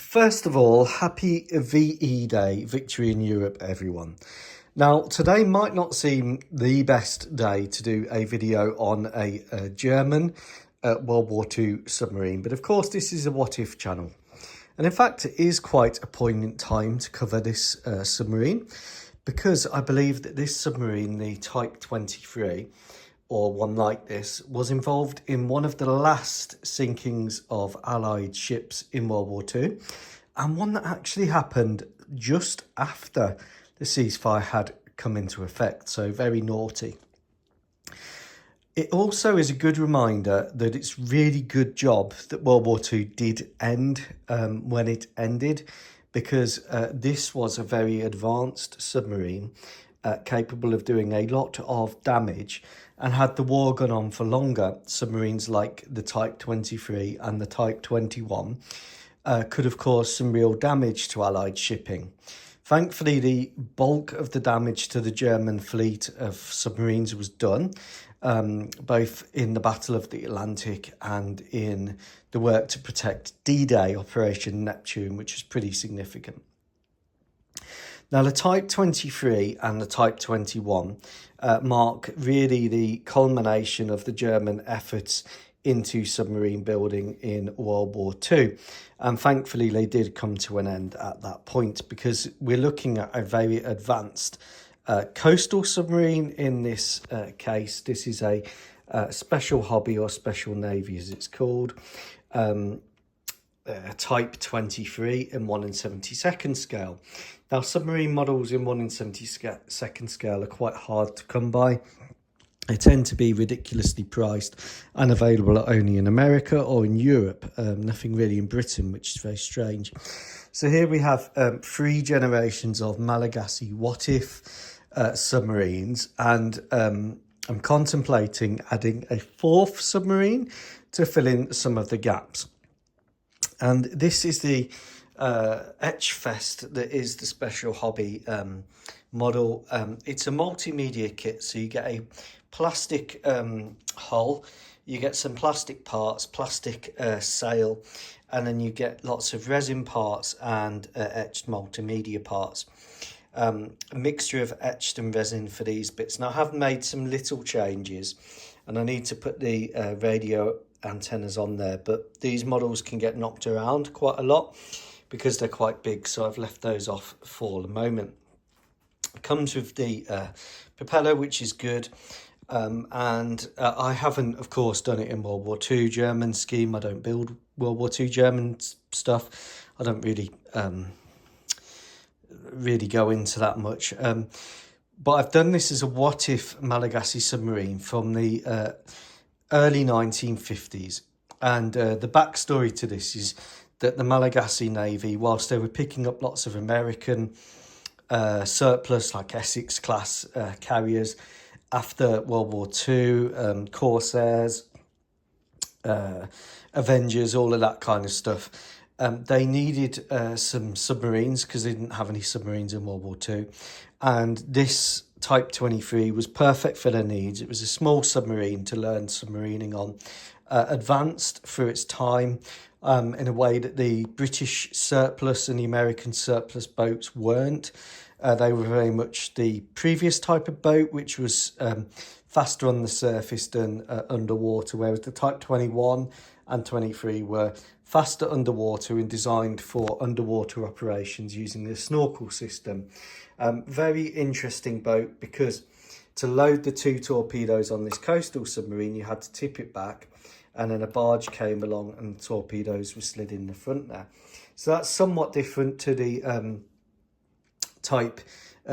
First of all, happy VE Day, Victory in Europe, everyone. Now, today might not seem the best day to do a video on a German World War II submarine, but of course this is a What If channel. And in fact, it is quite a poignant time to cover this submarine, because I believe that this submarine, the Type XXIII, or one like this, was involved in one of the last sinkings of Allied ships in World War II, and one that actually happened just after the ceasefire had come into effect, so very naughty. It also is a good reminder that it's really good job that World War II did end when it ended, because this was a very advanced submarine capable of doing a lot of damage. And had the war gone on for longer, submarines like the Type XXIII and the Type XXI could have caused some real damage to Allied shipping. Thankfully, the bulk of the damage to the German fleet of submarines was done, both in the Battle of the Atlantic and in the work to protect D-Day, Operation Neptune, which was pretty significant. Now, the Type XXIII and the Type XXI mark really the culmination of the German efforts into submarine building in World War II. And thankfully, they did come to an end at that point, because we're looking at a very advanced coastal submarine in this case. This is a special hobby, or special navy as it's called, Type 23 in 1 in 72nd scale. Now, submarine models in 1 in 72nd scale are quite hard to come by. They tend to be ridiculously priced and available only in America or in Europe, nothing really in Britain, which is very strange. So here we have 3 generations of Malagasy Whatif submarines, and I'm contemplating adding a 4th submarine to fill in some of the gaps. And this is the etch fest that is the special hobby model. It's a multimedia kit, so you get a plastic hull, you get some plastic parts, plastic sail, and then you get lots of resin parts and etched multimedia parts. A mixture of etched and resin for these bits. Now, I have made some little changes, and I need to put the radio antennas on there, but these models can get knocked around quite a lot because they're quite big, so I've left those off for the moment. It comes with the propeller, which is good, and I haven't, of course, done it in World War II German scheme. I don't build World War II German stuff. I don't really go into that much, but I've done this as a What If Malagasy submarine from the early 1950s, and the backstory to this is that the Malagasy Navy, whilst they were picking up lots of American surplus like Essex class carriers after World War II, Corsairs, Avengers, all of that kind of stuff, they needed some submarines because they didn't have any submarines in World War II, and this Type 23 was perfect for their needs. It was a small submarine to learn submarining on, advanced for its time in a way that the British surplus and the American surplus boats weren't. They were very much the previous type of boat, which was faster on the surface than underwater, whereas the Type 21 and 23 were faster underwater and designed for underwater operations using the snorkel system. Very interesting boat, because to load the 2 torpedoes on this coastal submarine, you had to tip it back, and then a barge came along and the torpedoes were slid in the front there. So that's somewhat different to the Type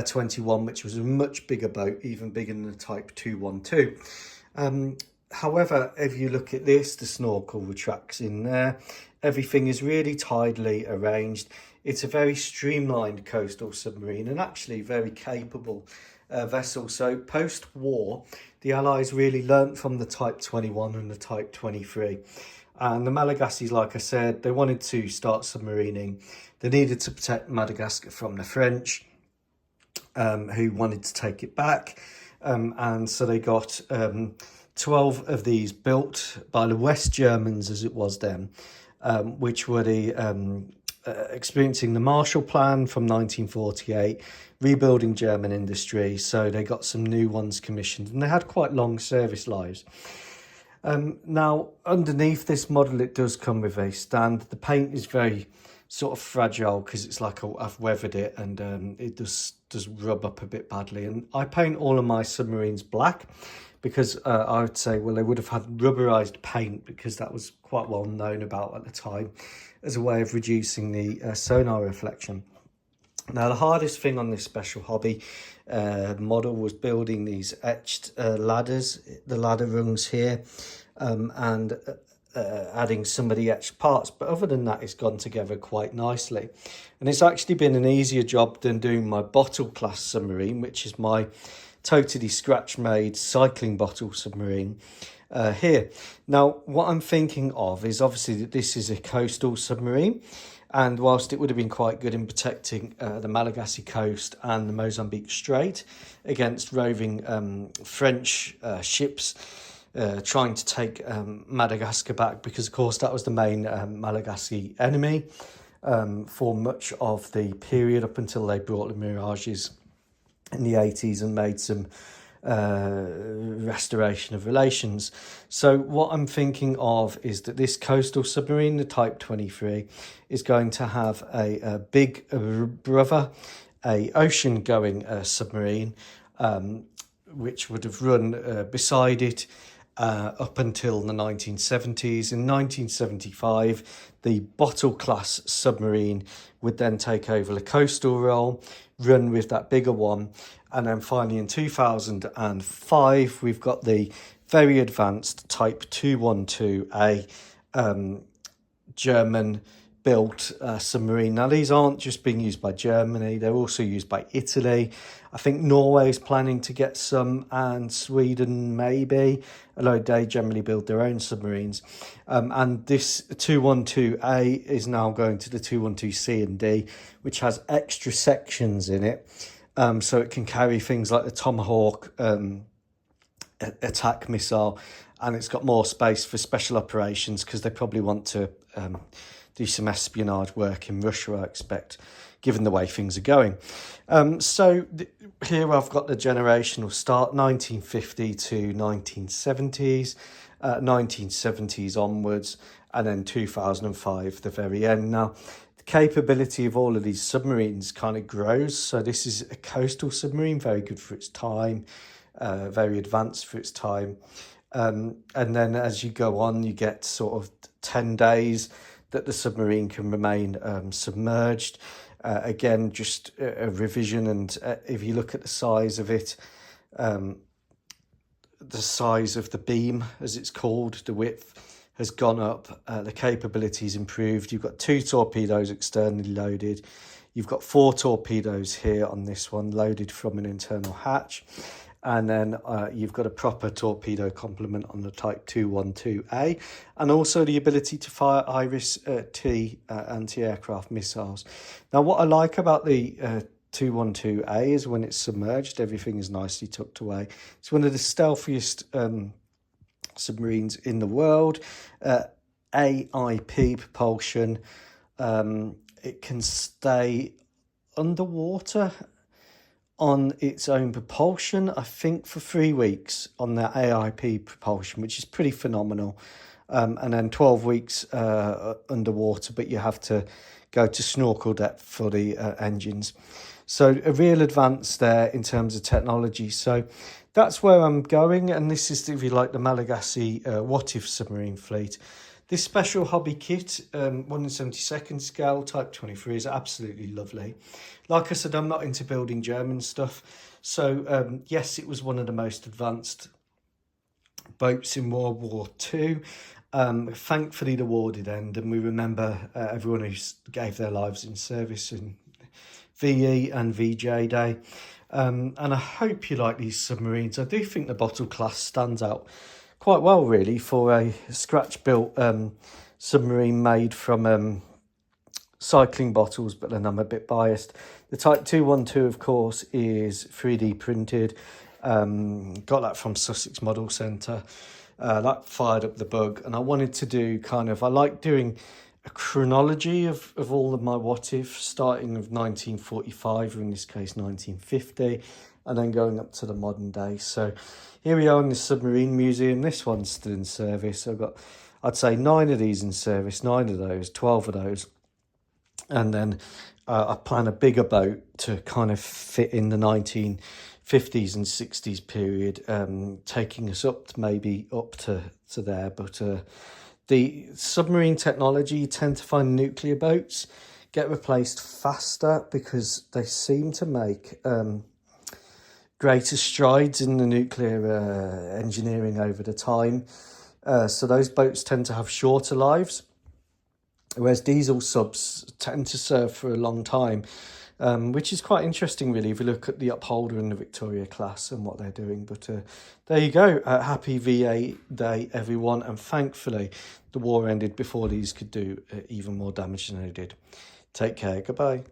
21, which was a much bigger boat, even bigger than the Type 212. However, if you look at this, the snorkel retracts in there. Everything is really tidily arranged. It's a very streamlined coastal submarine, and actually very capable vessel. So post-war, the Allies really learnt from the Type 21 and the Type 23. And the Malagasy, like I said, they wanted to start submarining. They needed to protect Madagascar from the French, who wanted to take it back. And so they got 12 of these built by the West Germans, as it was then, which were the experiencing the Marshall Plan from 1948, rebuilding German industry. So they got some new ones commissioned, and they had quite long service lives. Now, underneath this model, it does come with a stand. The paint is very sort of fragile because it's like I've weathered it, and it does rub up a bit badly. And I paint all of my submarines black because I would say, well, they would have had rubberized paint, because that was quite well known about at the time as a way of reducing the sonar reflection. Now, the hardest thing on this special hobby model was building these etched ladders, the ladder rungs here, and adding some of the etched parts. But other than that, it's gone together quite nicely. And it's actually been an easier job than doing my bottle class submarine, which is my totally scratch-made cycling bottle submarine here. Now, what I'm thinking of is obviously that this is a coastal submarine. And whilst it would have been quite good in protecting the Malagasy coast and the Mozambique Strait against roving French ships trying to take Madagascar back, because of course that was the main Malagasy enemy for much of the period up until they brought the Mirages in the 80s and made some restoration of relations. So what I'm thinking of is that this coastal submarine, the Type 23, is going to have a big brother, a ocean going submarine, which would have run beside it up until the 1970s. In 1975, the bottle class submarine would then take over the coastal role, run with that bigger one. And then finally in 2005, we've got the very advanced Type XXIIa German built submarine. Now, these aren't just being used by Germany, they're also used by Italy. I think Norway is planning to get some, and Sweden maybe, although they generally build their own submarines. And this 212A is now going to the 212C and D, which has extra sections in it. So it can carry things like the Tomahawk attack missile, and it's got more space for special operations because they probably want to do some espionage work in Russia, I expect, given the way things are going. Here I've got the generational start, 1950 to 1970s, 1970s onwards, and then 2005, the very end. Now, the capability of all of these submarines kind of grows. So this is a coastal submarine, very good for its time, very advanced for its time. And then as you go on, you get sort of 10 days that the submarine can remain submerged. Again, just a revision, and if you look at the size of it, the size of the beam, as it's called, the width has gone up, the capability's improved. You've got 2 torpedoes externally loaded. You've got 4 torpedoes here on this one, loaded from an internal hatch. And then you've got a proper torpedo complement on the Type 212A, and also the ability to fire Iris-T anti-aircraft missiles. Now, what I like about the 212A is when it's submerged, everything is nicely tucked away. It's one of the stealthiest submarines in the world. AIP propulsion. It can stay underwater on its own propulsion, I think, for 3 weeks on the AIP propulsion, which is pretty phenomenal. And then 12 weeks underwater, but you have to go to snorkel depth for the engines. So a real advance there in terms of technology. So that's where I'm going. And this is, if you like, the Malagasy Whatif submarine fleet. This special hobby kit, 1/72 scale, Type 23, is absolutely lovely. Like I said, I'm not into building German stuff. So, yes, it was one of the most advanced boats in World War II. Thankfully, the war did end, and we remember everyone who gave their lives in service in VE and VJ Day. And I hope you like these submarines. I do think the bottle class stands out quite well, really, for a scratch-built submarine made from cycling bottles, but then I'm a bit biased. The Type 212, of course, is 3D printed. Got that from Sussex Model Centre. That fired up the bug, and I wanted to do I like doing a chronology of all of my Whatif, starting with 1945, or in this case 1950, and then going up to the modern day. So here we are in the Submarine Museum. This one's still in service. I've got, I'd say, 9 of these in service, 9 of those, 12 of those. And then I plan a bigger boat to kind of fit in the 1950s and 60s period, taking us up to maybe up to there. But the submarine technology, you tend to find nuclear boats get replaced faster because they seem to make greater strides in the nuclear engineering over the time. So those boats tend to have shorter lives, whereas diesel subs tend to serve for a long time, which is quite interesting, really, if you look at the Upholder and the Victoria class and what they're doing. But there you go. Happy VA Day, everyone. And thankfully, the war ended before these could do even more damage than they did. Take care. Goodbye.